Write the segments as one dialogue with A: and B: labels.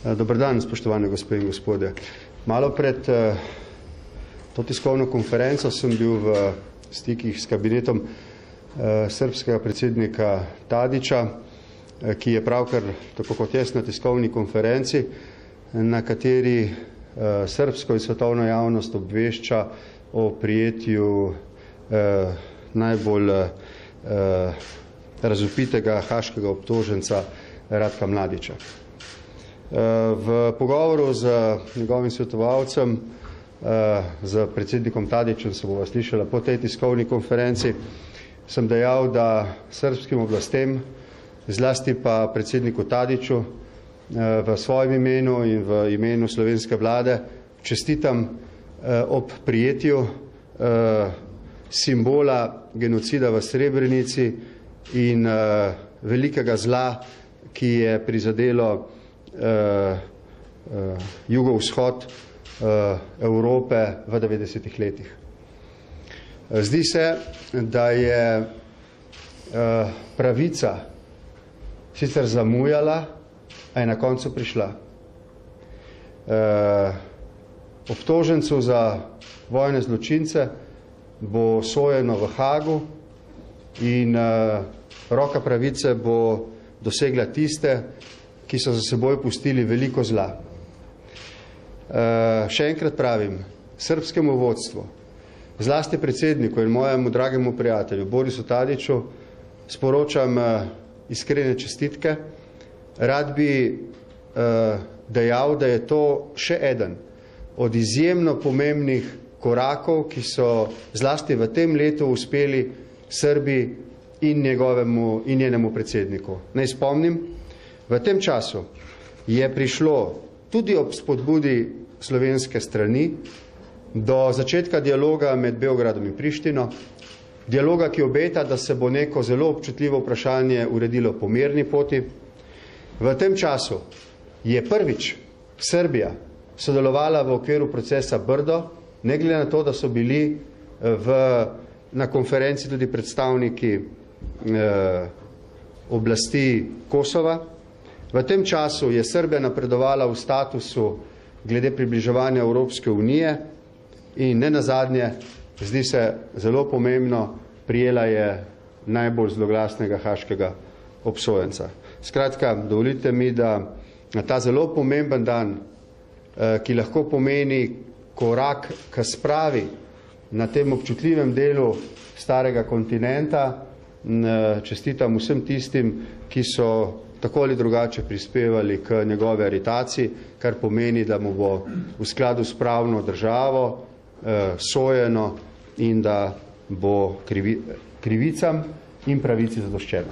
A: Dober dan, spoštovane gospe in gospodje. Malo pred to tiskovno konferenco sem bil v stikih s kabinetom srbskega predsednika Tadića, ki je pravkar, tako kot jaz, na tiskovni konferenci, na kateri srbsko in svetovno javnost obvešča o prijetju najbolj razvpitega haaškega obtoženca Ratka Mladića. V pogovoru z njegovim svetovalcem, z predsednikom Tadićem, se bova slišala po tej tiskovni konferenci, sem dejal, da srbskim oblastem, zlasti pa predsedniku Tadiću, v svojem imenu in v imenu slovenske vlade čestitam ob prijetju simbola genocida v Srebrenici in velikega zla, ki je prizadelo jugovzhod Evrope v 90-ih letih. Zdi se, da je pravica sicer zamujala, a je na koncu prišla. Obtožencu za vojne zločince bo sojeno v Hagu in roka pravice bo dosegla tiste, ki so za seboj pustili veliko zla. Še enkrat pravim, srbskemu vodstvu, zlasti predsedniku in mojemu dragemu prijatelju Borisu Tadiću sporočam iskrene čestitke. Rad bi dejal, da je to še eden od izjemno pomembnih korakov, ki so zlasti v tem letu uspeli Srbiji in njenemu predsedniku. Naj spomnim, v tem času je prišlo tudi ob spodbudi slovenske strani do začetka dialoga med Beogradom in Prištino, dialoga, ki obeta, da se bo neko zelo občutljivo vprašanje uredilo po mirni poti. V tem času je prvič Srbija sodelovala v okviru procesa Brdo, ne glede na to, da so bili na konferenci tudi predstavniki oblasti Kosova. V tem času je Srbija napredovala v statusu glede približevanja Evropske unije in ne nazadnje, zdi se zelo pomembno, prijela je najbolj zloglasnega haaškega obsojenca. Skratka, dovolite mi, da na ta zelo pomemben dan, ki lahko pomeni korak k spravi na tem občutljivem delu starega kontinenta, čestitam vsem tistim, ki so tako ali drugače prispevali k njegove aretaciji, kar pomeni, da mu bo v skladu s pravno državo sojeno in da bo krivicam in pravici zadoščeno.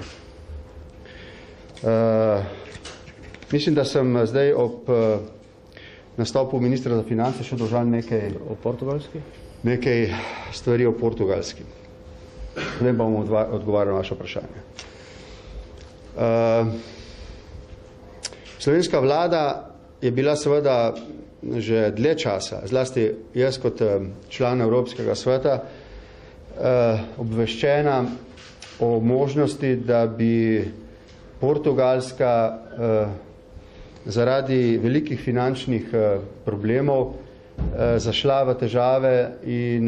A: Mislim, da sem zdaj ob nastopu ministra za finance še dolžan nekaj stvari o Portugalski. Zdaj bom odgovarjal na vaše vprašanje. Slovenska vlada je bila seveda že dlje časa, zlasti jaz kot član Evropskega sveta, obveščena o možnosti, da bi Portugalska zaradi velikih finančnih problemov zašla v težave in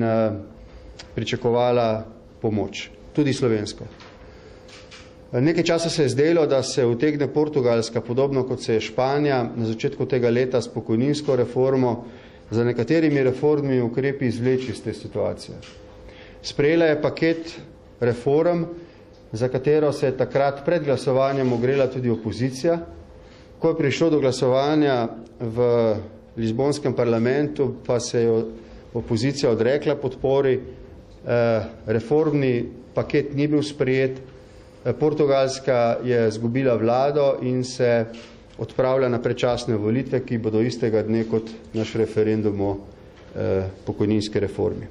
A: pričakovala pomoč, tudi slovensko. Nekaj časa se je zdelo, da se utegne Portugalska, podobno kot se je Španija, na začetku tega leta s pokojninsko reformo, za nekaterimi reformnimi ukrepi izvleči iz te situacije. Sprejela je paket reform, za katero se je takrat pred glasovanjem ogrela tudi opozicija. Ko je prišlo do glasovanja v Lizbonskem parlamentu, pa se je opozicija odrekla podpori, reformni paket ni bil sprejet, Portugalska je izgubila vlado in se odpravlja na predčasne volitve, ki bodo istega dne kot naš referendum o pokojninski reformi.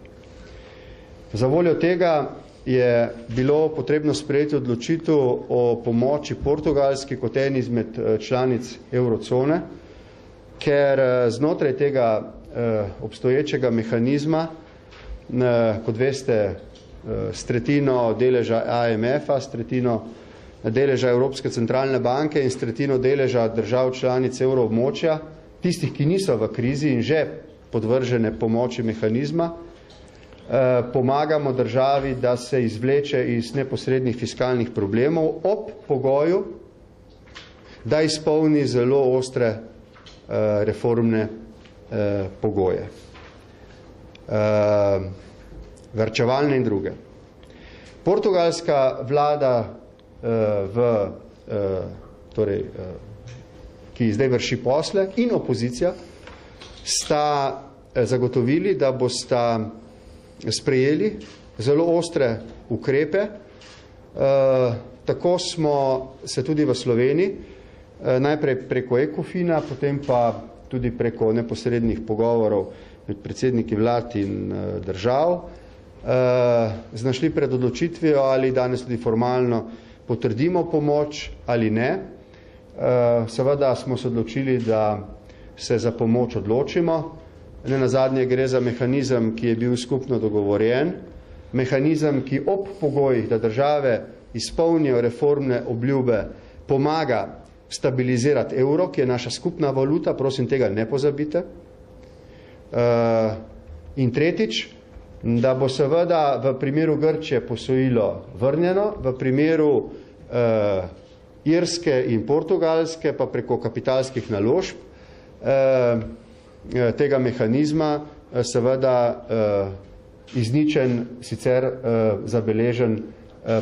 A: Za voljo tega je bilo potrebno sprejeti odločitev o pomoči Portugalski kot eni izmed članic Eurocone, ker znotraj tega obstoječega mehanizma, kot veste, s tretjino deleža IMF-a, s tretjino deleža Evropske centralne banke in s tretjino deleža držav članic evroobmočja, tistih, ki niso v krizi in že podvržene pomoči mehanizma, pomagamo državi, da se izvleče iz neposrednih fiskalnih problemov ob pogoju, da izpolni zelo ostre reformne pogoje, varčevalne in druge. Portugalska vlada, ki zdaj vrši posle, in opozicija sta zagotovili, da bosta sprejeli zelo ostre ukrepe. Tako smo se tudi v Sloveniji, najprej preko ECOFIN-a, potem pa tudi preko neposrednih pogovorov med predsedniki vlad in držav, znašli pred odločitvijo, ali danes tudi formalno potrdimo pomoč ali ne. Seveda smo se odločili, da se za pomoč odločimo. Nenazadnje gre za mehanizem, ki je bil skupno dogovorjen, mehanizem, ki ob pogojih, da države izpolnijo reformne obljube, pomaga stabilizirati evro, ki je naša skupna valuta, prosim, tega ne pozabite. In tretjič, da bo seveda v primeru Grčije posojilo vrnjeno, v primeru Irske in Portugalske pa preko kapitalskih naložb tega mehanizma seveda izničen, sicer zabeležen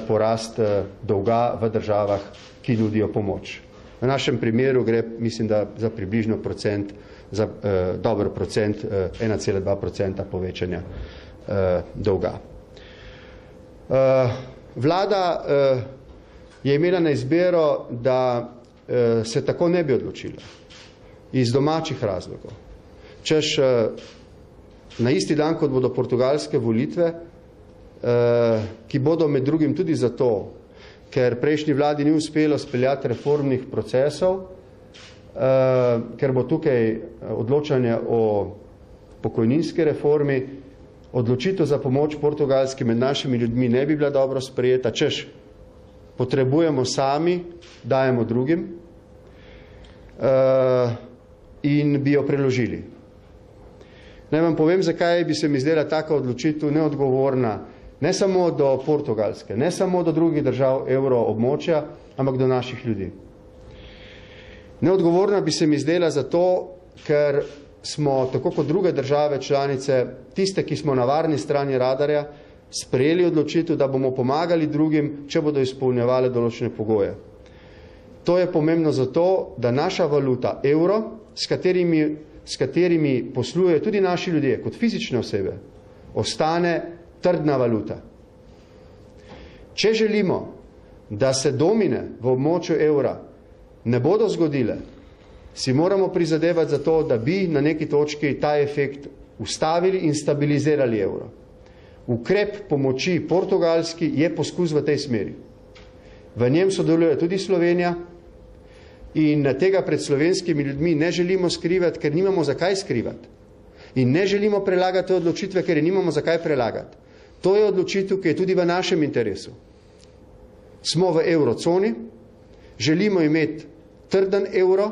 A: porast dolga v državah, ki nudijo pomoč. V našem primeru gre, mislim, da za približno procent, za dober procent, 1,2% povečanja dolga. Vlada je imela na izbiro, da se tako ne bi odločila iz domačih razlogov. Češ na isti dan, kot bodo portugalske volitve, ki bodo med drugim tudi zato, ker prejšnji vladi ni uspelo speljati reformnih procesov, ker bo tukaj odločanje o pokojninski reformi, odločitev za pomoč Portugalski med našimi ljudmi ne bi bila dobro sprejeta, češ potrebujemo sami, dajemo drugim, in bi jo preložili. Naj vam povem, zakaj bi se mi zdela taka odločitev neodgovorna, ne samo do Portugalske, ne samo do drugih držav evroobmočja, ampak do naših ljudi. Neodgovorna bi se mi zdela zato, ker smo, tako kot druge države članice, tiste, ki smo na varni strani radarja, sprejeli odločitev, da bomo pomagali drugim, če bodo izpolnjevali določene pogoje. To je pomembno zato, da naša valuta, evro, s katerimi poslujejo tudi naši ljudje, kot fizične osebe, ostane trdna valuta. Če želimo, da se domine v območju evra ne bodo zgodile, si moramo prizadevati za to, da bi na neki točki ta efekt ustavili in stabilizirali evro. Ukrep pomoči Portugalski je poskus v tej smeri. V njem sodeluje tudi Slovenija in tega pred slovenskimi ljudmi ne želimo skrivati, ker nimamo zakaj skrivati. In ne želimo prelagati odločitve, ker je nimamo zakaj prelagati. To je odločitev, ki je tudi v našem interesu. Smo v evroconi, želimo imeti trden evro,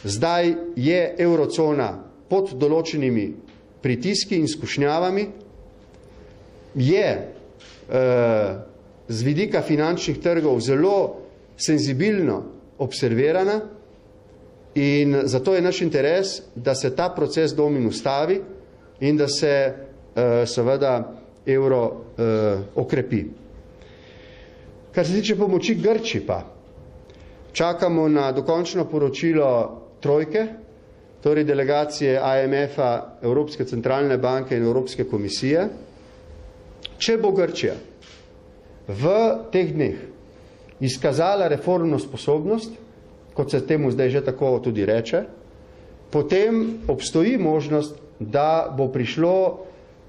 A: zdaj je evrocona pod določenimi pritiski in skušnjavami, je z vidika finančnih trgov zelo senzibilno observirana in zato je naš interes, da se ta proces domin ustavi in da se seveda evro okrepi. Kar se tiče pomoči Grčiji pa, čakamo na dokončno poročilo trojke, torej delegacije IMF-a, Evropske centralne banke in Evropske komisije. Če bo Grčija v teh dneh izkazala reformno sposobnost, kot se temu zdaj že tako tudi reče, potem obstoji možnost, da bo prišlo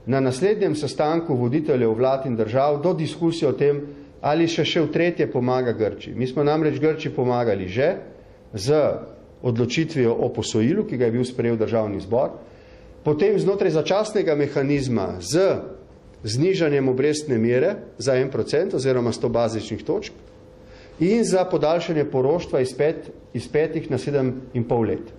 A: na naslednjem sestanku voditeljev vlad in držav do diskusije o tem, ali še v tretje pomaga Grčiji. Mi smo namreč Grčiji pomagali že z odločitvijo o posojilu, ki ga je bil sprejel državni zbor, potem znotraj začasnega mehanizma z znižanjem obrestne mere za 1% oziroma 100 bazičnih točk in za podaljšanje poroštva iz 5 na 7,5 let.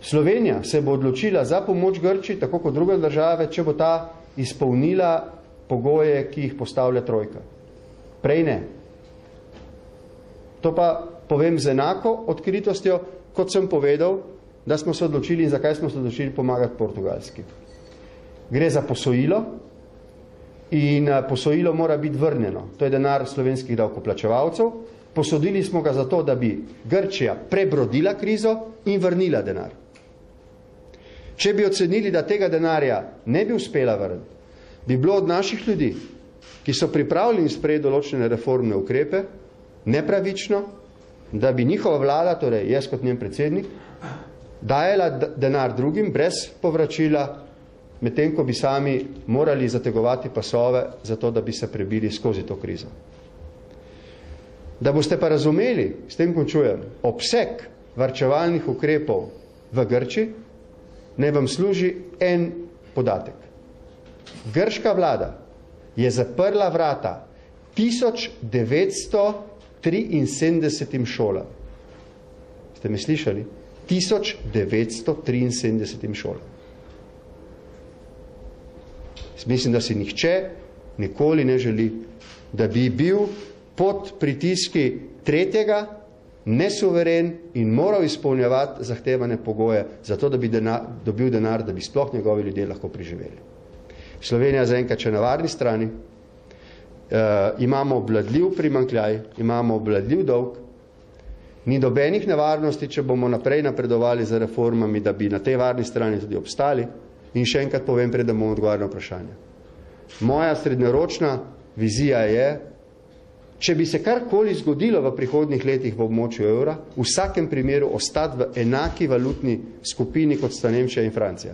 A: Slovenija se bo odločila za pomoč Grčiji, tako kot druge države, če bo ta izpolnila pogoje, ki jih postavlja trojka. Prej ne. To pa povem z enako odkritostjo, kot sem povedal, da smo se odločili in zakaj smo se odločili pomagati Portugalski. Gre za posojilo in posojilo mora biti vrnjeno. To je denar slovenskih davkoplačevalcev. Posodili smo ga zato, da bi Grčija prebrodila krizo in vrnila denar. Če bi ocenili, da tega denarja ne bi uspela vrniti, bi bilo od naših ljudi, ki so pripravljeni sprejeti določene reformne ukrepe, nepravično, da bi njihova vlada, torej jaz kot njen predsednik, dajala denar drugim brez povračila, medtem ko bi sami morali zategovati pasove, zato da bi se prebili skozi to krizo. Da boste pa razumeli, s tem končujem, obseg varčevalnih ukrepov v Grčiji, naj vam služi en podatek. Grška vlada je zaprla vrata 1973 šolam. Ste me slišali? 1973 šolam. Mislim, da si nihče nikoli ne želi, da bi bil pod pritiski tretjega, nesuveren in moral izpolnjevati zahtevane pogoje, zato da bi dobil denar, da bi sploh njegovi ljudje lahko preživeli. Slovenija zaenkrat še na varni strani, imamo obvladljiv primanjkljaj, imamo obvladljiv dolg, ni dobenih nevarnosti, če bomo naprej napredovali za reformami, da bi na tej varni strani tudi obstali. In še enkrat povem, preden bomo odgovarjali na vprašanje. Moja srednjeročna vizija je, če bi se karkoli zgodilo v prihodnjih letih v območju evra, v vsakem primeru ostati v enaki valutni skupini, kot sta Nemčija in Francija.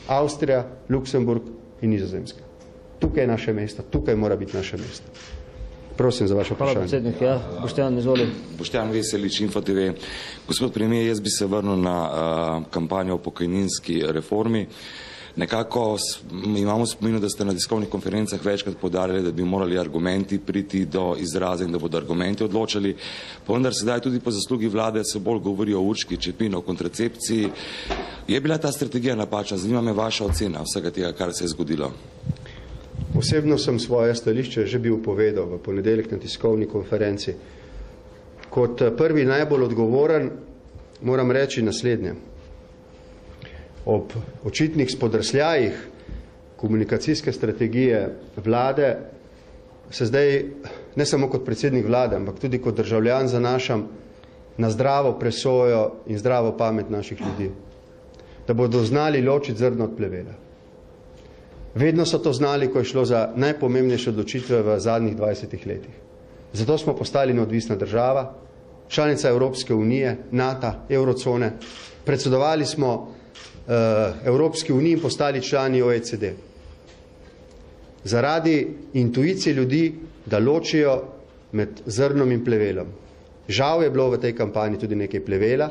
A: Avstrija, Luksemburg in Nizozemska. Tukaj je naše mesto, tukaj mora biti naše mesto. Prosim za vaše vprašanje.
B: Hvala, predsednik. Ja, Boštjan, izvoli.
C: Boštjan Veselič, Info TV. Gospod premijer, jaz bi se vrnil na kampanjo o pokojninski reformi. Nekako imamo spominu, da ste na tiskovnih konferencah večkrat poudarjali, da bi morali argumenti priti do izraza in da bodo argumenti odločali. Pa vendar sedaj tudi po zaslugi vlade se bolj govori o Urški, Čepin, o kontracepciji. Je bila ta strategija napačna? Zanima me vaša ocena vsega tega, kar se je zgodilo.
A: Osebno sem svoje stališče že bil povedal v ponedeljek na tiskovni konferenci. Kot prvi najbolj odgovoren moram reči naslednje. Ob očitnih spodrsljajih komunikacijske strategije vlade se zdaj, ne samo kot predsednik vlade, ampak tudi kot državljan zanašam na zdravo presojo in zdravo pamet naših ljudi. Da bodo znali ločiti zrno od plevela. Vedno so to znali, ko je šlo za najpomembnejše odločitve v zadnjih 20 letih. Zato smo postali neodvisna država, članica Evropske unije, NATO, Eurocone. Predsedovali smo Evropski uniji in postali člani OECD. Zaradi intuicije ljudi, da ločijo med zrnom in plevelom. Žal je bilo v tej kampanji tudi nekaj plevela.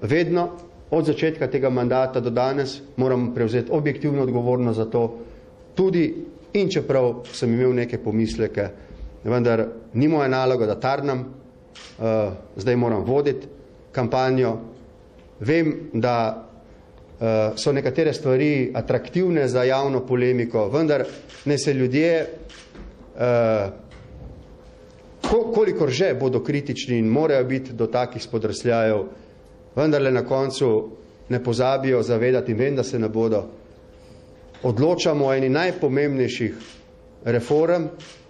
A: Vedno, od začetka tega mandata do danes, moram prevzeti objektivno odgovornost za to, tudi in čeprav sem imel neke pomisleke, vendar ni moja naloga, da tarnam, zdaj moram voditi kampanjo. Vem, da so nekatere stvari atraktivne za javno polemiko, vendar ne se ljudje, kolikor že bodo kritični in morajo biti do takih spodrsljajev, vendarle na koncu ne pozabijo zavedati in vem, da se ne bodo. Odločamo o eni najpomembnejših reform,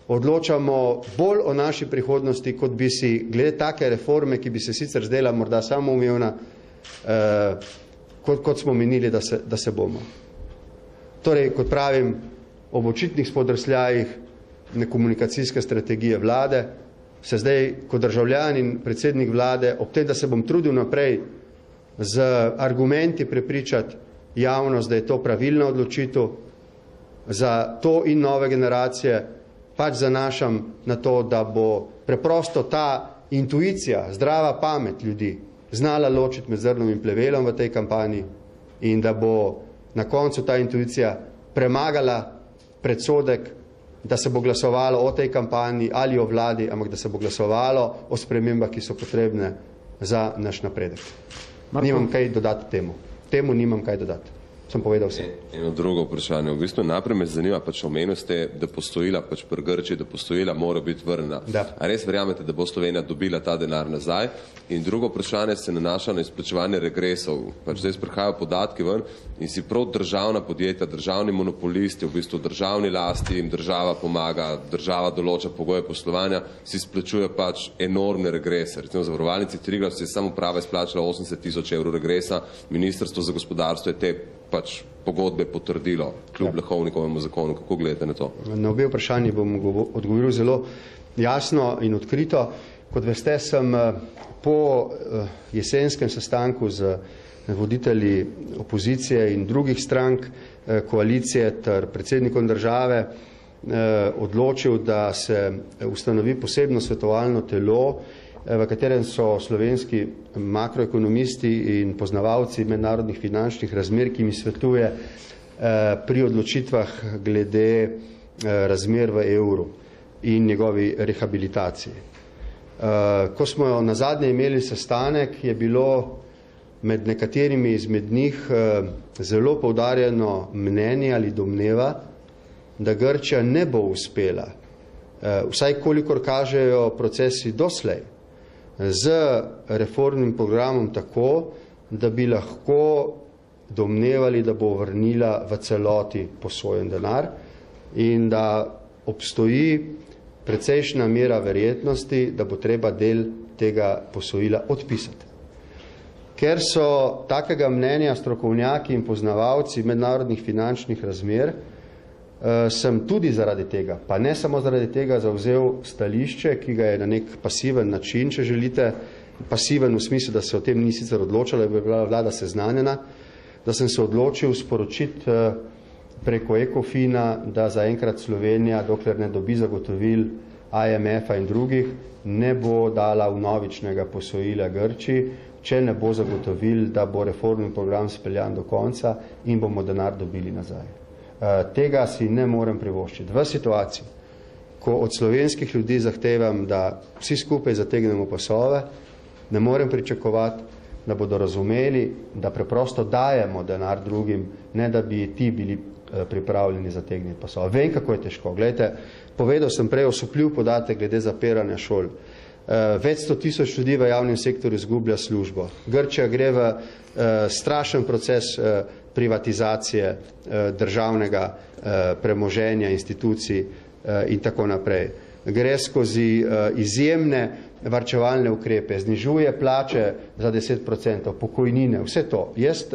A: odločamo bolj o naši prihodnosti, kot bi si glede take reforme, ki bi se sicer zdela morda samoumevna, kot smo menili, da se bomo. Torej, kot pravim, ob očitnih spodrsljajih komunikacijske strategije vlade, se zdaj kot državljan in predsednik vlade, ob tem, da se bom trudil naprej z argumenti prepričati javnost, da je to pravilna odločitev za to in nove generacije, pač zanašam na to, da bo preprosto ta intuicija, zdrava pamet ljudi znala ločiti med zrnom in plevelom v tej kampanji in da bo na koncu ta intuicija premagala predsodek da se bo glasovalo o tej kampanji ali o vladi, ampak da se bo glasovalo o spremembah, ki so potrebne za naš napredek. Nimam kaj dodati temu. Temu nimam kaj dodati. Sem povedal vse.
D: Eno drugo vprašanje. V bistvu najprej me zanima, omenili ste, da posojila pri Grčiji, da posojila mora biti vrnjena. A res verjamete, da bo Slovenija dobila ta denar nazaj? In drugo vprašanje se nanaša na izplačevanje regresov. Zdaj prihajajo podatki ven in si prav državna podjetja, državni monopolisti, v bistvu državni lasti, jim država pomaga, država določa pogoje poslovanja, si izplačuje enormne regrese. Recimo zavarovalnici Triglav se je samo uprava izplačala 80.000 evrov regresa, Ministrstvo za gospodarstvo je te pogodbe potrdilo, kljub Lahovnikovemu zakonu. Kako gledate na to?
A: Na obe vprašanji bom odgovoril zelo jasno in odkrito. Kot veste, sem po jesenskem sestanku z voditelji opozicije in drugih strank koalicije ter predsednikom države odločil, da se ustanovi posebno svetovalno telo, v katerem so slovenski makroekonomisti in poznavalci mednarodnih finančnih razmer, ki mi svetuje pri odločitvah glede razmer v evru in njegovi rehabilitaciji. Ko smo na zadnje imeli sestanek, je bilo med nekaterimi izmed njih zelo poudarjeno mnenje ali domneva, da Grčija ne bo uspela, vsaj kolikor kažejo procesi doslej, z reformnim programom tako, da bi lahko domnevali, da bo vrnila v celoti posojen denar in da obstoji precejšnja mera verjetnosti, da bo treba del tega posojila odpisati. Ker so takega mnenja strokovnjaki in poznavalci mednarodnih finančnih razmer, sem tudi zaradi tega, pa ne samo zaradi tega, zavzel stališče, ki ga je na nek pasiven način, če želite, pasiven v smislu, da se o tem ni sicer odločala, da bi bila vlada seznanjena, da sem se odločil sporočiti preko Ecofina, da zaenkrat Slovenija, dokler ne dobi zagotovil IMF-a in drugih, ne bo dala vnovičnega posojila Grčiji, če ne bo zagotovil, da bo reformni program speljan do konca in bomo denar dobili nazaj. Tega si ne morem privoščiti. V situaciji, ko od slovenskih ljudi zahtevam, da vsi skupaj zategnemo pasove, ne morem pričakovati, da bodo razumeli, da preprosto dajemo denar drugim, ne da bi ti bili pripravljeni zategniti pasove. Vem, kako je težko. Glejte, povedal sem prej osupljiv podatek glede zapiranja šol. Več 100.000 ljudi v javnem sektorju izgublja službo. Grčija gre v strašen proces privatizacije državnega premoženja, institucij in tako naprej. Gre skozi izjemne varčevalne ukrepe, znižuje plače za 10%, pokojnine, vse to. Jaz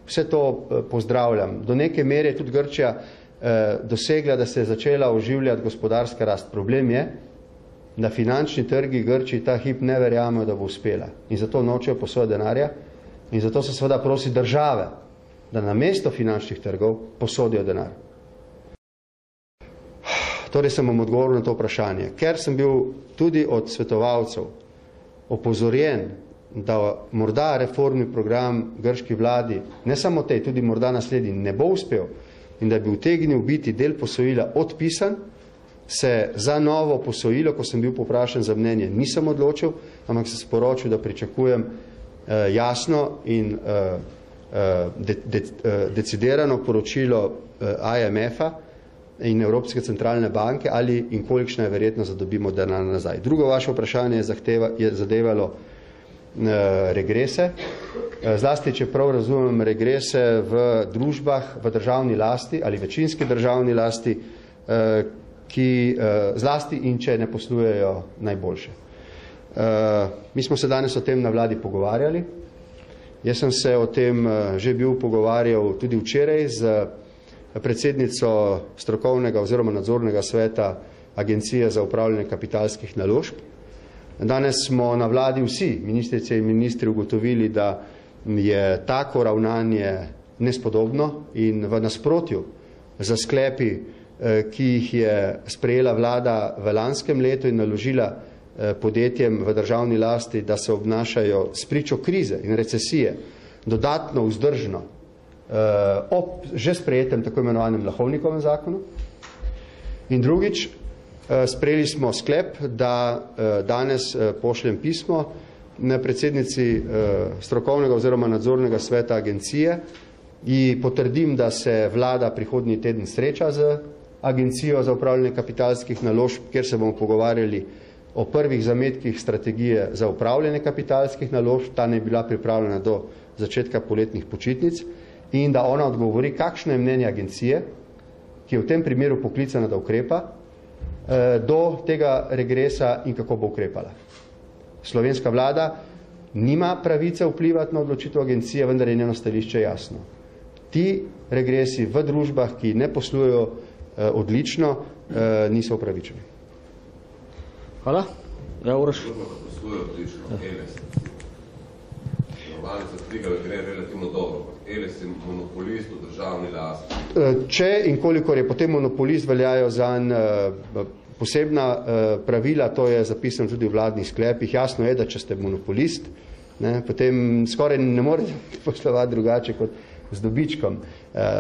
A: vse to pozdravljam. Do neke mere je tudi Grčija dosegla, da se je začela oživljati gospodarska rast. Problem je, da finančni trgi Grčiji ta hip ne verjamejo, da bo uspela. In zato nočejo posojati denarja in zato se seveda prosi države, da namesto finančnih trgov posodijo denar. Torej sem vam odgovoril na to vprašanje. Ker sem bil tudi od svetovalcev opozorjen, da morda reformni program grški vladi, ne samo tej, tudi morda naslednji, ne bo uspel in da bi utegnil biti del posojila odpisan, se za novo posojilo, ko sem bil povprašan za mnenje, nisem odločil, ampak se sporočil, da pričakujem jasno in decidirano poročilo IMF-a in Evropske centralne banke ali in kolikšna je verjetnost, da dobimo denar nazaj. Drugo vaše vprašanje je zadevalo regrese. Zlasti, če prav razumem, regrese v družbah v državni lasti ali večinski državni lasti, ki zlasti in če ne poslujejo najboljše. Mi smo se danes o tem na vladi pogovarjali. Jaz sem se o tem že bil pogovarjal tudi včeraj z predsednico strokovnega oziroma nadzornega sveta Agencije za upravljanje kapitalskih naložb. Danes smo na vladi vsi, ministrice in ministri, ugotovili, da je tako ravnanje nespodobno in v nasprotju za sklepi, ki jih je sprejela vlada v lanskem letu in naložila podjetjem v državni lasti, da se obnašajo spričo krize in recesije dodatno vzdržno ob že sprejetem tako imenovanem Lahovnikovem zakonu. In drugič, sprejeli smo sklep, da danes pošljem pismo na predsednici strokovnega oziroma nadzornega sveta agencije in potrdim, da se vlada prihodnji teden sreča z agencijo za upravljanje kapitalskih naložb, kjer se bomo pogovarjali o prvih zametkih strategije za upravljanje kapitalskih naložb. Ta ne je bila pripravljena do začetka poletnih počitnic in da ona odgovori, kakšno je mnenje agencije, ki je v tem primeru poklicana, da ukrepa, do tega regresa in kako bo ukrepala. Slovenska vlada nima pravice vplivati na odločitev agencije, vendar je njeno stališče jasno. Ti regresi v družbah, ki ne poslujejo odlično, niso upravičeni.
B: Hvala. Ja, Uroš.
D: Poslujejo odlično. Normalno se striga, da gre relativno dobro. Eles je monopolist v državni lasti.
A: Če in kolikor je potem monopolist, veljajo zanj posebna pravila, to je zapisano tudi v vladnih sklepih. Jasno je, da če ste monopolist, potem skoraj ne morete poslovati drugače kot z dobičkom.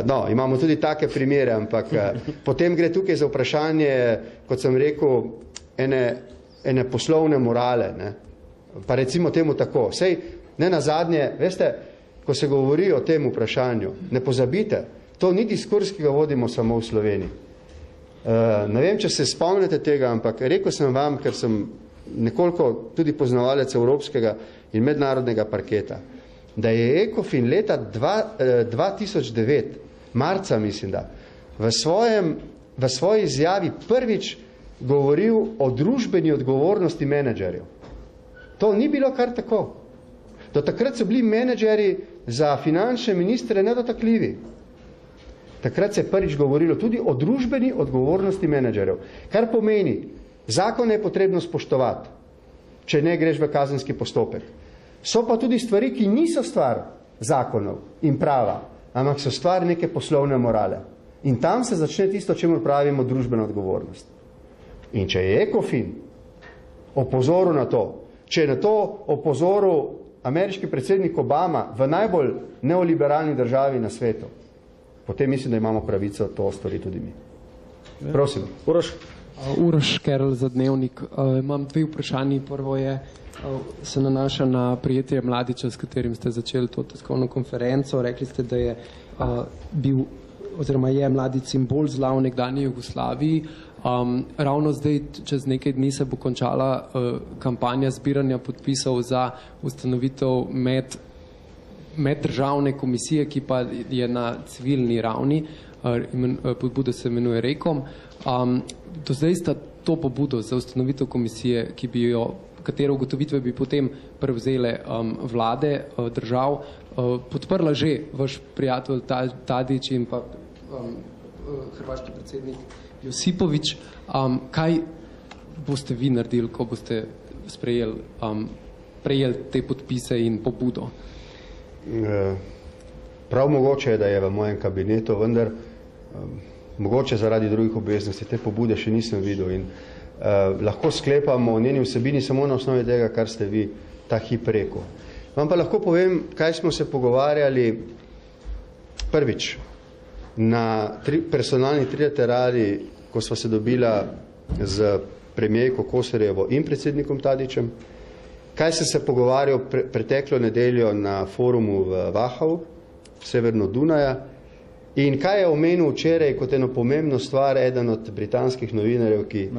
A: No, imamo tudi take primere, ampak potem gre tukaj za vprašanje, kot sem rekel, ene poslovne morale. Pa recimo temu tako. Sej, ne nazadnje, veste, ko se govori o tem vprašanju, ne pozabite, to ni diskurs, ki ga vodimo samo v Sloveniji. Ne vem, če se spomnite tega, ampak rekel sem vam, ker sem nekoliko tudi poznavalec evropskega in mednarodnega parketa, da je ECOFIN leta 2009, marca mislim da, v svoji izjavi prvič govoril o družbeni odgovornosti menedžerjev. To ni bilo kar tako. Do takrat so bili menedžeri za finančne ministre nedotakljivi. Takrat se je prvič govorilo tudi o družbeni odgovornosti menedžerjev. Kar pomeni, zakone je potrebno spoštovati, če ne greš v kazenski postopek. So pa tudi stvari, ki niso stvar zakonov in prava, ampak so stvar neke poslovne morale. In tam se začne tisto, čemu pravimo družbena odgovornost. In če je ECOFIN opozoril na to, če je na to opozoril ameriški predsednik Obama v najbolj neoliberalni državi na svetu, potem mislim, da imamo pravico to storiti tudi mi. Prosim.
B: Uroš.
E: Uroš Kerl za Dnevnik. Imam dve vprašanji. Prvo je, se nanaša na prijetje Mladića, s katerim ste začeli to tiskovno konferenco. Rekli ste, da je bil oziroma je Mladić simbol zla v nekdanji Jugoslaviji. Ravno zdaj, čez nekaj dni se bo končala kampanja zbiranja podpisov za ustanovitev meddržavne komisije, ki pa je na civilni ravni, pobuda se imenuje REKOM. Do zdaj sta to pobudo za ustanovitev komisije, katero ugotovitve bi potem prevzele vlade držav, podprla že vaš prijatelj Tadić in pa hrvaški predsednik Josipović. Kaj boste vi naredili, ko boste prejeli te podpise in pobudo?
A: Prav mogoče je, da je v mojem kabinetu, vendar mogoče zaradi drugih obveznosti te pobude še nisem videl in lahko sklepamo o njeni vsebini samo na osnovi tega, kar ste vi ta hip rekel. Vam pa lahko povem, kaj smo se pogovarjali prvič na personalni trilaterali, ko sva se dobila z premijerko Kosorjevo in predsednikom Tadićem, kaj sem se pogovarjal preteklo nedeljo na forumu v Vahavu, severno Dunaja, in kaj je omenil včeraj kot eno pomembno stvar eden od britanskih novinarjev, ki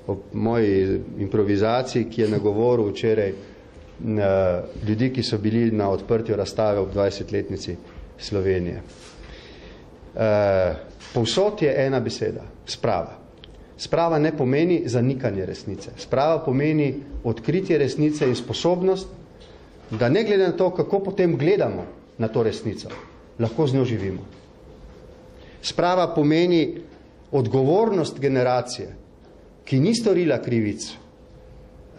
A: ob moji improvizaciji, ki je nagovoril včeraj ljudi, ki so bili na odprtju razstave ob 20-letnici Slovenije. Povsod je ena beseda, sprava. Sprava ne pomeni zanikanje resnice. Sprava pomeni odkritje resnice in sposobnost, da ne glede na to, kako potem gledamo na to resnico, lahko z njo živimo. Sprava pomeni odgovornost generacije, ki ni storila krivic,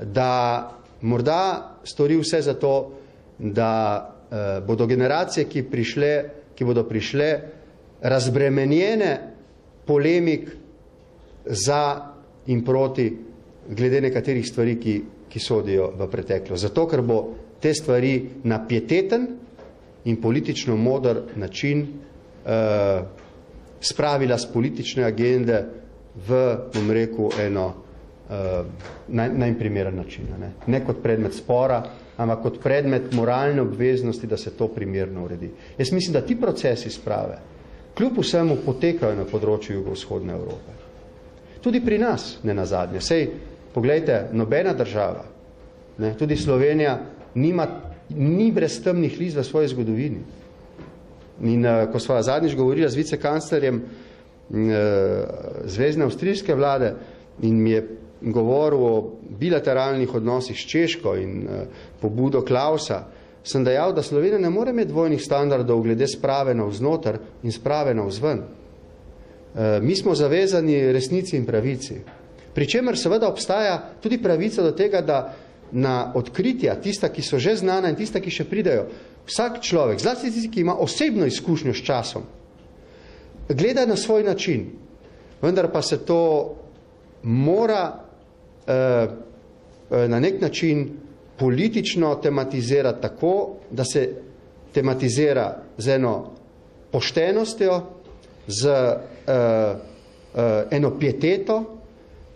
A: da morda stori vse za to, da bodo generacije, ki bodo prišle, razbremenjene polemik za in proti glede nekaterih stvari, ki sodijo v preteklost. Zato, ker bo te stvari na pieteten in politično moder način spravila z politične agende v, bom rekel, eno najprimeren način. Ne kot predmet spora, ampak kot predmet moralne obveznosti, da se to primerno uredi. Jaz mislim, da ti procesi sprave kljub vsemu potekajo na področju jugovzhodne Evrope. Tudi pri nas, ne nazadnje. Sej, poglejte, nobena država, tudi Slovenija, ni brez temnih lis v svoji zgodovini. In ko sva zadnjič govorila z vicekanclerjem zvezne avstrijske vlade in mi je govoril o bilateralnih odnosih s Češko in pobudo Klausa, sem dejal, da Slovenija ne more imeti dvojnih standardov glede sprave navznoter in sprave navzven. Mi smo zavezani resnici in pravici. Pričemer seveda obstaja tudi pravica do tega, da na odkritja, tista, ki so že znana in tista, ki še pridejo, vsak človek, zlasti tisti, ki ima osebno izkušnjo s časom, gleda na svoj način, vendar pa se to mora na nek način politično tematizirati tako, da se tematizira z eno poštenostjo, z eno pieteto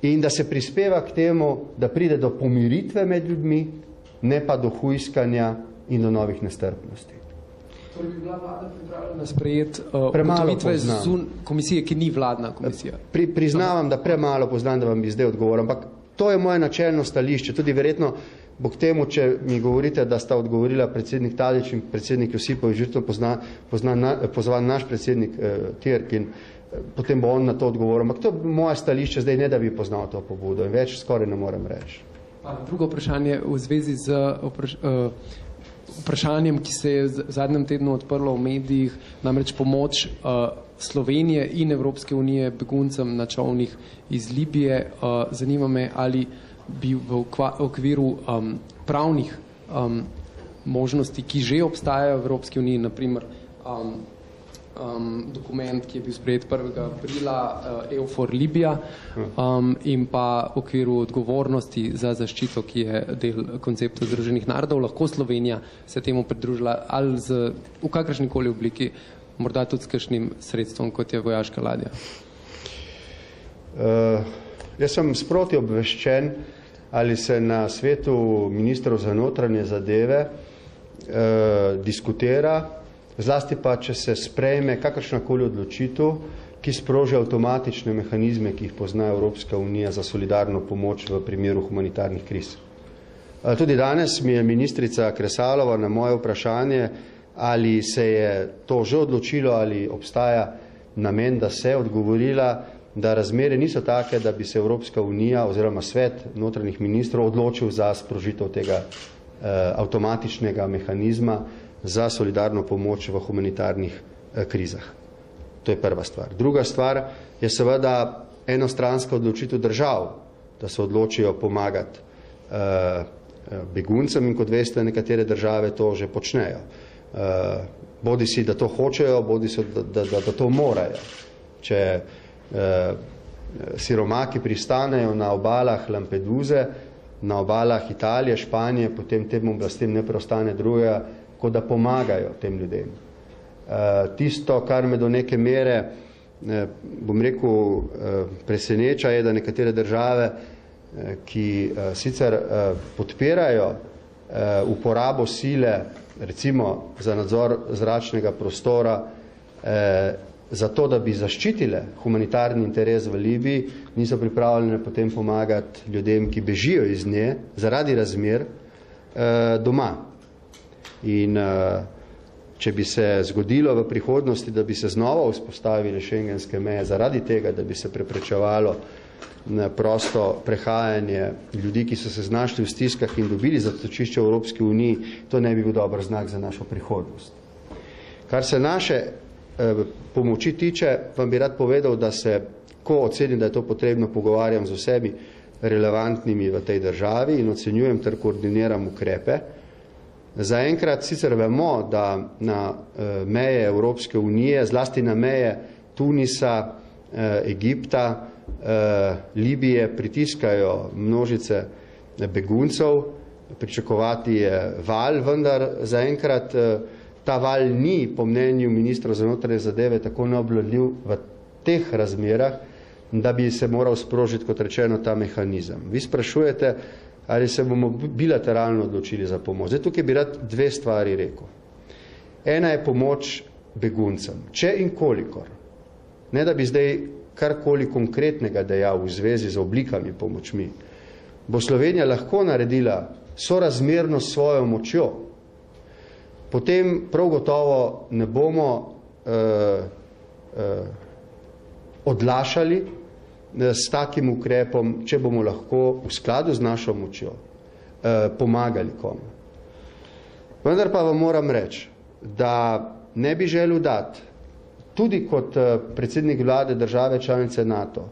A: in da se prispeva k temu, da pride do pomiritve med ljudmi, ne pa do hujskanja in do novih nestrpnosti.
E: Torej bi bila vlada pripravljena sprejeti ugotovitve komisije, ki ni vladna komisija?
A: Priznavam, da premalo poznam, da vam bi zdaj odgovoril, ampak to je moje načelno stališče. Tudi verjetno bo k temu, če mi govorite, da sta odgovorila predsednik Tadić in predsednik Josipovič, žirto pozvan naš predsednik Tirk in potem bo on na to odgovoril. Ampak to je moje stališče zdaj, ne da bi poznal to pobudo in več skoraj ne morem reči.
E: Drugo vprašanje v zvezi z vprašanjem, ki se je v zadnjem tednu odprlo v medijih, namreč pomoč Slovenije in Evropske unije beguncem na čolnih iz Libije. Zanima me, ali bi v okviru pravnih možnosti, ki že obstajajo v Evropski uniji, naprimer dokument, ki je bil sprejet 1. aprila, EUFOR Libija, in pa v okviru odgovornosti za zaščito, ki je del koncepta Združenih narodov, lahko Slovenija se temu pridružila ali v kakršnikoli obliki, morda tudi s kakšnim sredstvom, kot je vojaška ladja?
A: Jaz sem sproti obveščen, ali se na svetu ministrov za notranje zadeve diskutira, zlasti pa, če se sprejme kakršnakoli odločitev, ki sproži avtomatične mehanizme, ki jih pozna Evropska unija za solidarno pomoč v primeru humanitarnih kriz. Tudi danes mi je ministrica Kresalova na moje vprašanje, ali se je to že odločilo, ali obstaja namen, da se odgovorila, da razmere niso take, da bi se Evropska unija oziroma svet notranjih ministrov odločil za sprožitev tega avtomatičnega mehanizma za solidarno pomoč v humanitarnih krizah. To je prva stvar. Druga stvar je seveda enostranska odločitev držav, da se odločijo pomagati beguncem in kot veste, nekatere države to že počnejo. Bodi si, da to hočejo, bodi si, da to morajo. Če siromaki pristanejo na obalah Lampeduze, na obalah Italije, Španije, potem tem oblastem ne preostane drugega, kot da pomagajo tem ljudem. Tisto, kar me do neke mere, bom rekel, preseneča, je, da nekatere države, ki sicer podpirajo uporabo sile, recimo za nadzor zračnega prostora, zato, da bi zaščitile humanitarni interes v Libiji, niso pripravljene potem pomagati ljudem, ki bežijo iz nje zaradi razmer doma. In če bi se zgodilo v prihodnosti, da bi se znova vzpostavile šengenske meje zaradi tega, da bi se preprečevalo prosto prehajanje ljudi, ki so se znašli v stiskah in dobili zatočišče v Evropski uniji, to ne bi bil dober znak za našo prihodnost. Kar se naše pomoči tiče, vam bi rad povedal, da se, ko ocenim, da je to potrebno, pogovarjam z vsemi relevantnimi v tej državi in ocenjujem ter koordiniram ukrepe. Zaenkrat sicer vemo, da na meje Evropske unije, zlasti na meje Tunisa, Egipta, Libije pritiskajo množice beguncev, pričakovati je val, vendar zaenkrat ta val ni, po mnenju ministra za notranje zadeve, tako neobvladljiv v teh razmerah, da bi se moral sprožiti, kot rečeno, ta mehanizem. Vi sprašujete, ali se bomo bilateralno odločili za pomoč. Zdaj, tukaj bi rad dve stvari rekel. Ena je pomoč beguncem. Če in kolikor, ne da bi zdaj karkoli konkretnega dejal v zvezi z oblikami pomočmi, bo Slovenija lahko naredila sorazmerno s svojo močjo, potem prav gotovo ne bomo odlašali s takim ukrepom, če bomo lahko v skladu z našo močjo pomagali komu. Vendar pa vam moram reči, da ne bi želel dati, tudi kot predsednik vlade države članice NATO,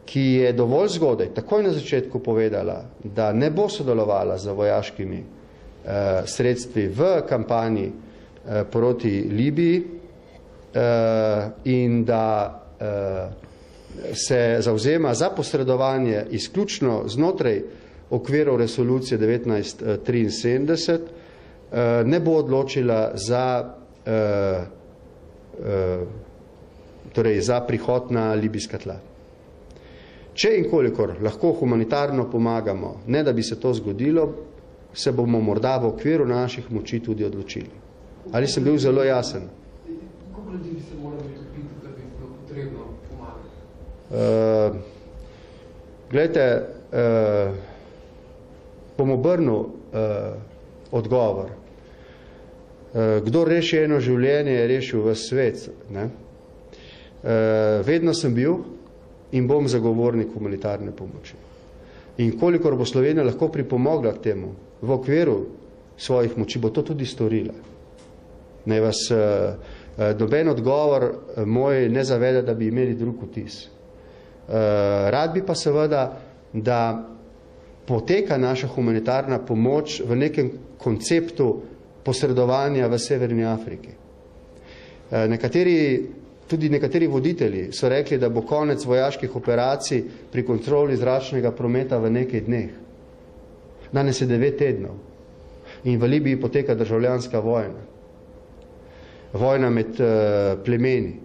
A: ki je dovolj zgodaj, takoj na začetku povedala, da ne bo sodelovala z vojaškimi sredstvi v kampanji proti Libiji in da se zavzema za posredovanje izključno znotraj okvirov resolucije 1973, ne bo odločila za prihod na libijska tla. Če in kolikor lahko humanitarno pomagamo, ne da bi se to zgodilo, se bomo morda v okviru naših moči tudi odločili. Ali sem bil zelo jasen?
E: Koliko ljudi bi se morali utopiti, da bi bilo potrebno pomagati?
A: Glejte, bom obrnil odgovor. Kdor reši eno življenje, je rešil ves svet. Ne? Vedno sem bil in bom zagovornik humanitarne pomoči. In kolikor bo Slovenija lahko pripomogla k temu, v okviru svojih moči, bo to tudi storila. Naj vas noben odgovor moj ne zaveda, da bi imeli drug vtis. Rad bi pa seveda, da poteka naša humanitarna pomoč v nekem konceptu posredovanja v Severni Afriki. Tudi nekateri voditelji so rekli, da bo konec vojaških operacij pri kontroli zračnega prometa v nekaj dneh. Danes je 9 tednov in v Libiji poteka državljanska vojna. Vojna med plemeni.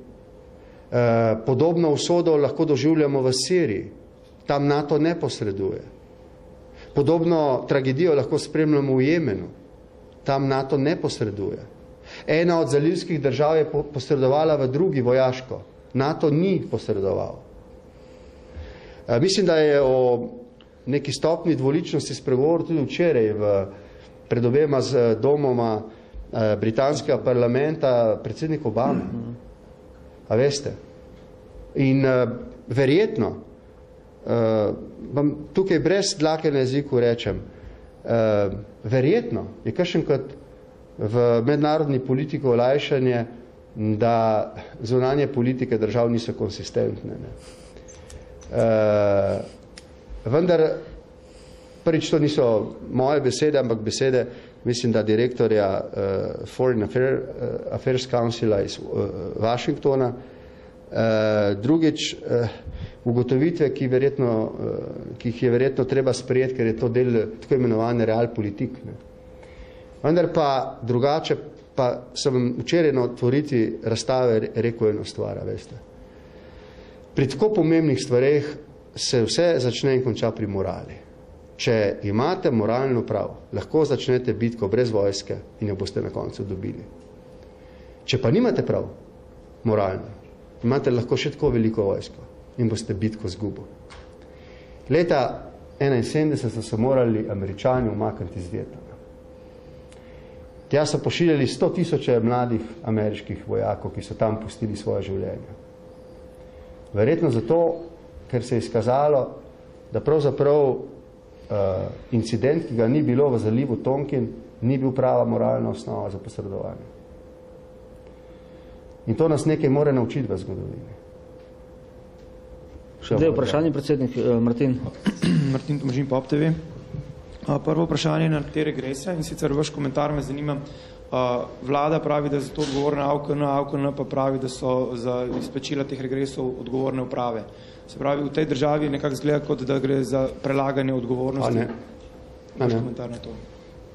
A: Podobno usodo lahko doživljamo v Siriji. Tam NATO ne posreduje. Podobno tragedijo lahko spremljamo v Jemenu. Tam NATO ne posreduje. Ena od zalivskih držav je posredovala v drugi vojaško. NATO ni posredoval. Mislim, da je o neki stopni dvoličnosti spregovoril tudi včeraj pred obema z domoma britanskega parlamenta predsednik Obama. A veste? In verjetno, vam tukaj brez dlake na jeziku rečem, verjetno je kakšenkrat v mednarodni politiki olajšanje, da zunanje politike držav niso konsistentne. Vendar, prvič to niso moje besede, ampak besede, mislim, da direktorja Foreign Affairs Councila iz Washingtona. Drugič, ugotovitve, ki jih je verjetno treba sprejeti, ker je to del tako imenovane realpolitik. Vendar pa drugače, pa sem včeraj na otvoritvi razstave rekel eno stvar, veste. Pri tako pomembnih stvareh se vse začne in konča pri morali. Če imate moralno prav, lahko začnete bitko brez vojske in jo boste na koncu dobili. Če pa nimate prav moralno, imate lahko še tako veliko vojsko in boste bitko zgubo. Leta 1971 so se morali Američani umakniti iz Vietnama. Tja so pošiljali 100.000 mladih ameriških vojakov, ki so tam pustili svoje življenje. Verjetno zato, ker se je izkazalo, da pravzaprav incident, ki ga ni bilo v zalivu Tonkin, ni bil prava moralna osnova za posredovanje. In to nas nekaj mora naučiti v zgodovini.
B: Zdaj vprašanje, predsednik Martin.
F: Martin Tomažin, Pop TV. Prvo vprašanje na te regrese in sicer vaš komentar me zanima. Vlada pravi, da je za to odgovorna AUKN pa pravi, da so za izplačila teh regresov odgovorne uprave. Se pravi, v tej državi nekako zgleda, kot da gre za prelaganje odgovornosti. Vaš komentar na to.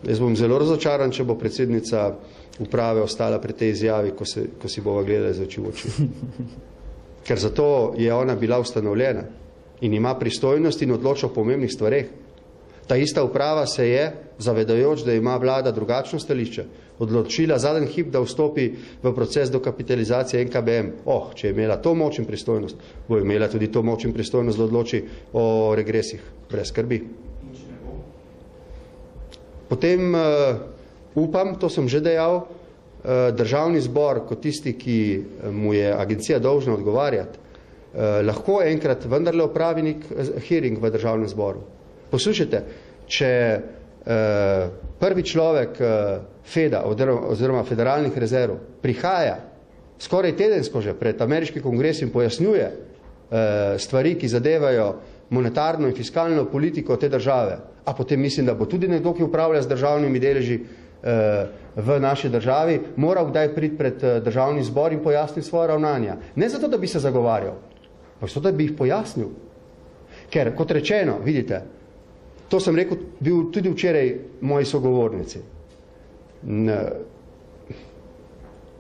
A: Jaz bom zelo razočaran, če bo predsednica uprave ostala pri tej izjavi, ko si bova gledali z oči v oči. ker zato je ona bila ustanovljena in ima pristojnost in odloča o pomembnih stvareh. Ta ista uprava se je, zavedajoč, da ima vlada drugačno stališče, odločila zadnji hip, da vstopi v proces dokapitalizacije NKBM. Če je imela to moč in pristojnost, bo imela tudi to moč in pristojnost, da odloči o regresih, brez skrbi. Potem upam, to sem že dejal, državni zbor, kot tisti, ki mu je agencija dolžna odgovarjati, lahko enkrat vendarle opravi nek hearing v državnem zboru. Poslušajte, če prvi človek Feda oziroma federalnih rezerv prihaja skoraj tedensko že pred ameriški kongres in pojasnjuje stvari, ki zadevajo monetarno in fiskalno politiko te države, a potem mislim, da bo tudi nekdo, ki upravlja z državnimi deleži v naši državi, moral kdaj priti pred državni zbor in pojasniti svoje ravnanja. Ne zato, da bi se zagovarjal, pa zato, da bi jih pojasnil. Ker, kot rečeno, vidite, to sem rekel bil tudi včeraj moji sogovornici.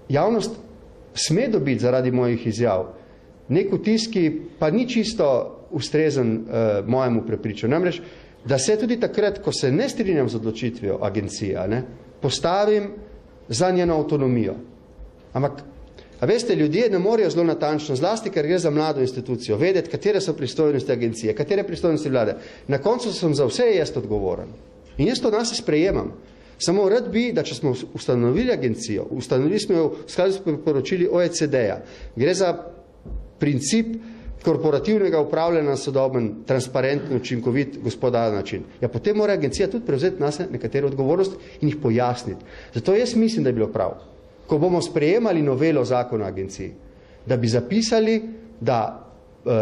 A: Javnost sme dobiti zaradi mojih izjav nek vtis, ki pa ni čisto ustrezen mojemu prepričanju. Namreč, da se tudi takrat, ko se ne strinjam z odločitvijo agencije, postavim za njeno avtonomijo. Ampak, a veste, ljudje ne morejo zelo natančno, zlasti, ker gre za mlado institucijo, vedeti, katere so pristojnosti agencije, katere pristojnosti vlade. Na koncu sem za vse jaz odgovoren. In jaz to nas sprejemam. Samo rad bi, da če smo ustanovili agencijo, ustanovili smo jo v skladu s priporočili OECD-ja, gre za princip korporativnega upravljanja na sodoben, transparenten, učinkovit, gospodaren način. Ja, potem mora agencija tudi prevzeti nas nekatere odgovornost in jih pojasniti. Zato jaz mislim, da je bilo prav, ko bomo sprejemali novelo zakona o agenciji, da bi zapisali, da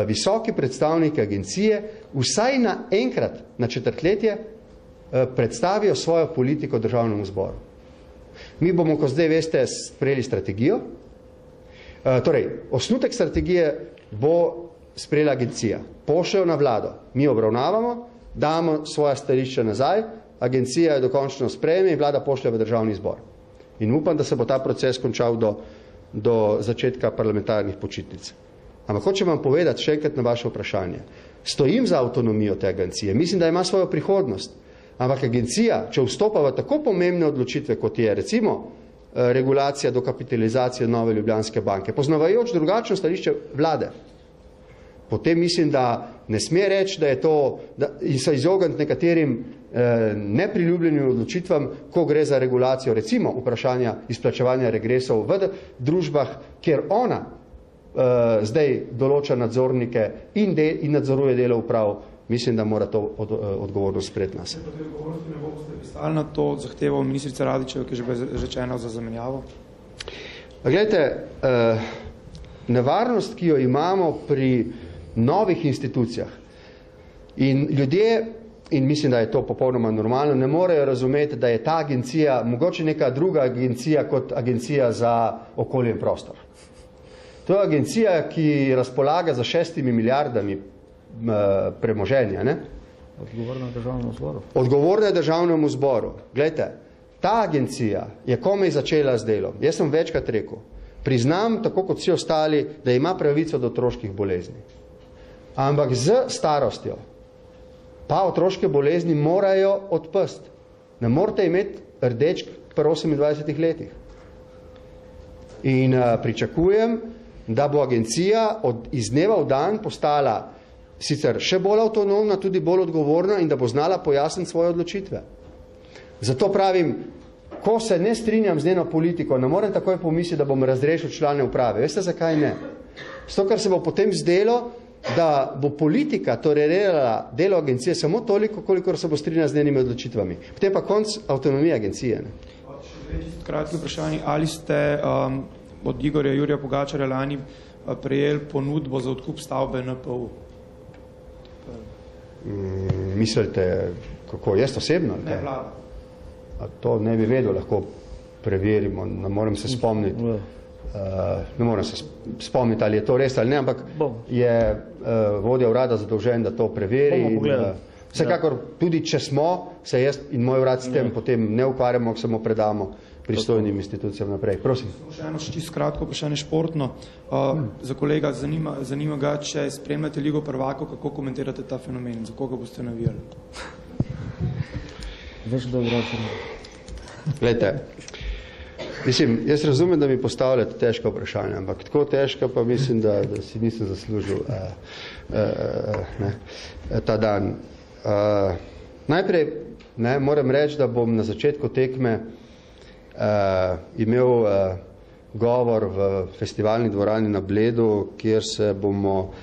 A: visoki predstavniki agencije vsaj na enkrat na četrtletje predstavijo svojo politiko državnemu zboru. Mi bomo, ko zdaj veste, sprejeli strategijo. Torej, osnutek strategije bo sprejela agencija. Pošljajo na vlado. Mi obravnavamo, damo svoja stališča nazaj, agencija jo dokončno sprejme in vlada pošlja v državni zbor. In upam, da se bo ta proces končal do začetka parlamentarnih počitnic. Ampak hočem vam povedati še enkrat na vaše vprašanje. Stojim za avtonomijo te agencije. Mislim, da ima svojo prihodnost. Ampak agencija, če vstopa v tako pomembne odločitve, kot je recimo regulacija dokapitalizacije Nove Ljubljanske banke, poznavajoč drugačno stališče vlade, potem mislim, da ne sme reči, da je to, in se izogniti nekaterim nepriljubljenim odločitvam, ko gre za regulacijo, recimo vprašanja izplačevanja regresov v družbah, kjer ona zdaj določa nadzornike in nadzoruje delo uprav. Mislim, da mora to odgovornost pred nas.
F: Odgovornosti ne boste pristali na to zahtevo ministrice Radičeve, ki je že rečeno za zamenjavo?
A: Glejte, nevarnost, ki jo imamo pri novih institucijah in ljudje, in mislim, da je to popolnoma normalno, ne morejo razumeti, da je ta agencija mogoče neka druga agencija kot agencija za okolje in prostor. To je agencija, ki razpolaga za 6 milijardami premoženja.
B: Odgovorna državnemu zboru.
A: Odgovorna državnemu zboru. Glejte, ta agencija je komaj začela z delom. Jaz sem večkrat rekel, priznam, tako kot vsi ostali, da ima pravico do otroških bolezni. Ampak z starostjo pa otroške bolezni morajo odpasti. Ne morate imeti rdečk pri 28 letih. In pričakujem, da bo agencija iz dneva v dan postala sicer še bolj avtonomna, tudi bolj odgovorna in da bo znala pojasniti svoje odločitve. Zato pravim, ko se ne strinjam z njeno politiko, ne morem takoj pomisliti, da bom razrešil člane uprave. Veste, zakaj ne? Zato, ker se bo potem zdelo, da bo politika tolerirala delo agencije samo toliko, kolikor se bo strinjala z njenimi odločitvami. Potem pa konc avtonomije agencije.
F: Kratko vprašanje, ali ste od Igorja Jurija Pogačarja lani prejeli ponudbo za odkup stavbe NPU?
A: Mislite, kako jaz osebno?
F: Ne, vlada.
A: To ne bi vedel, lahko preverimo, ne morem se spomniti. Ne morem se spomniti, ali je to res ali ne, ampak je vodja urada zadolžen, da to preveri. Vsekakor, tudi če smo, se jaz in moj urad s tem potem ne ukvarjamo, samo predamo pristojnim institucijam naprej. Prosim.
F: Še eno čisto kratko vprašanje športno. Za kolega zanima ga, če spremljate Ligo prvakov, kako komentirate ta fenomen, za koga boste navijali?
B: Veš, da je
A: Glejte, mislim, jaz razumem, da mi postavljate težka vprašanja, ampak tako težka pa mislim, da si nisem zaslužil ta dan. Najprej moram reči, da bom na začetku tekme imel govor v festivalni dvorani na Bledu, kjer se bomo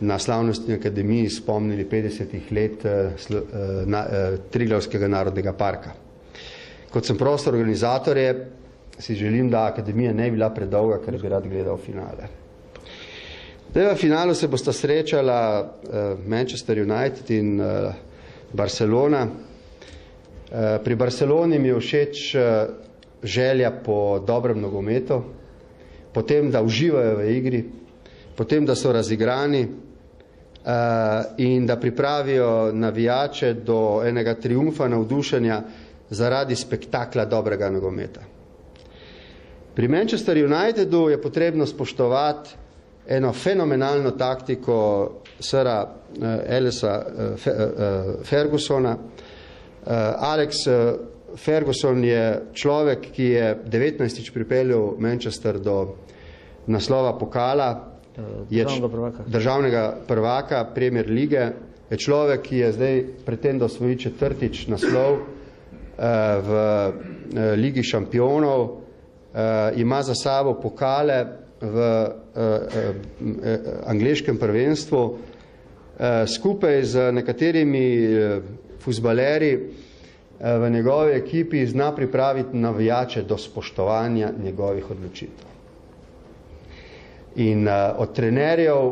A: na Slavnostni akademiji spomnili 50 let Triglavskega narodnega parka. Kot sem prostor organizatorje, si želim, da akademija ne bila predolga, ker bi rad gledal finale. V finalu se bosta srečala Manchester United in Barcelona. Pri Barceloni mi je všeč želja po dobrem nogometu, potem, da uživajo v igri, potem, da so razigrani in da pripravijo navijače do enega triumfa, navdušenja zaradi spektakla dobrega nogometa. Pri Manchester Unitedu je potrebno spoštovati eno fenomenalno taktiko sira Alesa Fergusona. Alex Ferguson je človek, ki je 19. pripeljal Manchester do naslova pokala, državnega prvaka Premier lige, je človek, ki je zdaj pretendal osvojiti 4. naslov v Ligi šampionov, ima za sabo pokale v angleškem prvenstvu, skupaj z nekaterimi fuzbaleri v njegovi ekipi zna pripraviti navijače do spoštovanja njegovih odločitev. In od trenerjev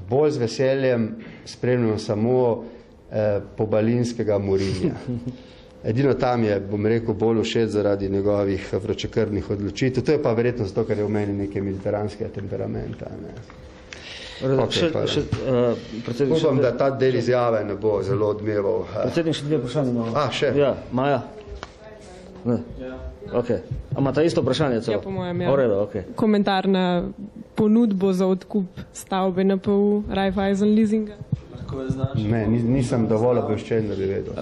A: bolj z veseljem spremljamo samo pobalinskega Mourinha. Edino tam je, bom rekel, bolj všeč zaradi njegovih vročekrvnih odločitev. To je pa verjetno zato, ker je v meni nekaj mediteranskega temperamenta. Upam, da ta del izjave ne bo zelo odmeval.
B: Predsednik, še dve vprašanje imamo.
A: Še?
B: Ja, Maja? Ne. Ok. A ima ta isto vprašanje celo?
G: Ja, po mojem, ja.
B: Oredo, ok.
G: Komentar na ponudbo za odkup stavbe NPU Raiffeisen leasinga?
A: Ne, nisem dovolj obveščen, da bi vedel.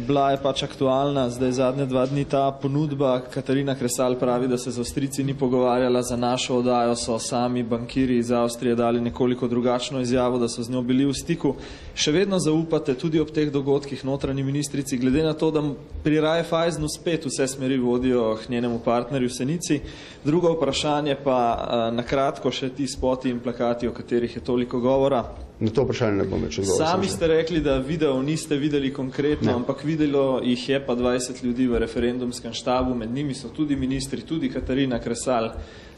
H: Bila je pač aktualna, zdaj zadnje 2 dni ta ponudba. Katarina Kresal pravi, da se z Avstrijci ni pogovarjala, za našo oddajo so sami bankiri iz Avstrije dali nekoliko drugačno izjavo, da so z njo bili v stiku. Še vedno zaupate tudi ob teh dogodkih notranji ministrici, glede na to, da pri Raiffeisenu spet vse smeri vodijo k njenemu partnerju v Senici. Drugo vprašanje pa na kratko še ti spoti in plakati, o katerih je toliko govora.
A: Na to vprašanje ne bom več odgovoril.
H: Sami ste rekli, da video niste videli konkretno, ampak videlo jih je pa 20 ljudi v referendumskem štabu, med njimi so tudi ministri, tudi Katarina Kresal.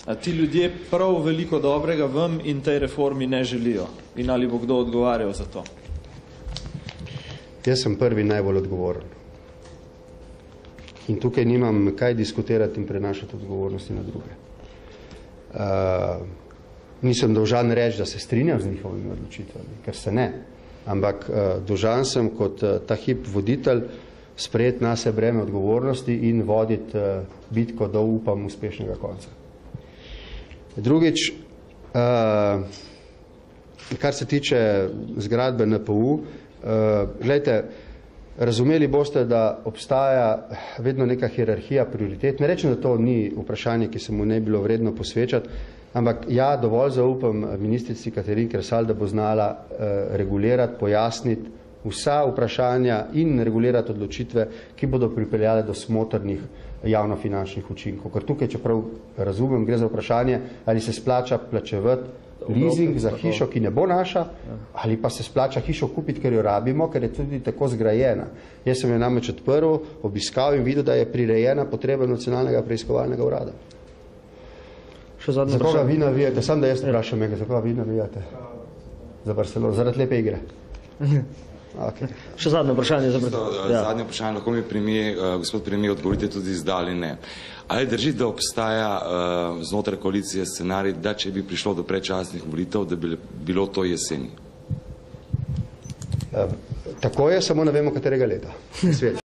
H: Ti ljudje prav veliko dobrega vam in tej reformi ne želijo. In ali bo kdo odgovarjal za to?
A: Jaz sem prvi najbolj odgovoren. In tukaj nimam kaj diskutirati in prenašati odgovornosti na druge. Nisem dolžan reči, da se strinjam z njihovimi odločitvami, ker se ne. Ampak dolžan sem kot ta hip voditelj sprejeti nase breme odgovornosti in voditi bitko do, upam, uspešnega konca. Drugič, kar se tiče zgradbe NPU, gledajte, razumeli boste, da obstaja vedno neka hierarhija prioritet. Ne rečem, da to ni vprašanje, ki se mu ne bilo vredno posvečati, ampak ja, dovolj zaupam ministrici Katarini Kresal, da bo znala regulirati, pojasniti vsa vprašanja in regulirati odločitve, ki bodo pripeljale do smotrnih javnofinančnih učinkov. Ker tukaj, čeprav razumem, gre za vprašanje, ali se splača plačevati leasing za hišo, ki ne bo naša, ali pa se splača hišo kupiti, ker jo rabimo, ker je tudi tako zgrajena. Jaz sem jo namreč odprl, obiskal in videl, da je prirejena potreba nacionalnega preiskovalnega urada. Za koga vi navijate? Sam da jaz vprašam, za koga vi navijate? Za Barcelono, zaradi lepe igre. Okay.
B: Še zadnje vprašanje.
C: Zadnje vprašanje, lahko mi gospod premijer odgovorite tudi zdaj ali ne. Ali drži, da obstaja znotraj koalicije scenarij, da če bi prišlo do predčasnih volitev, da bi bilo to jeseni?
A: Tako je, samo ne vemo katerega leta.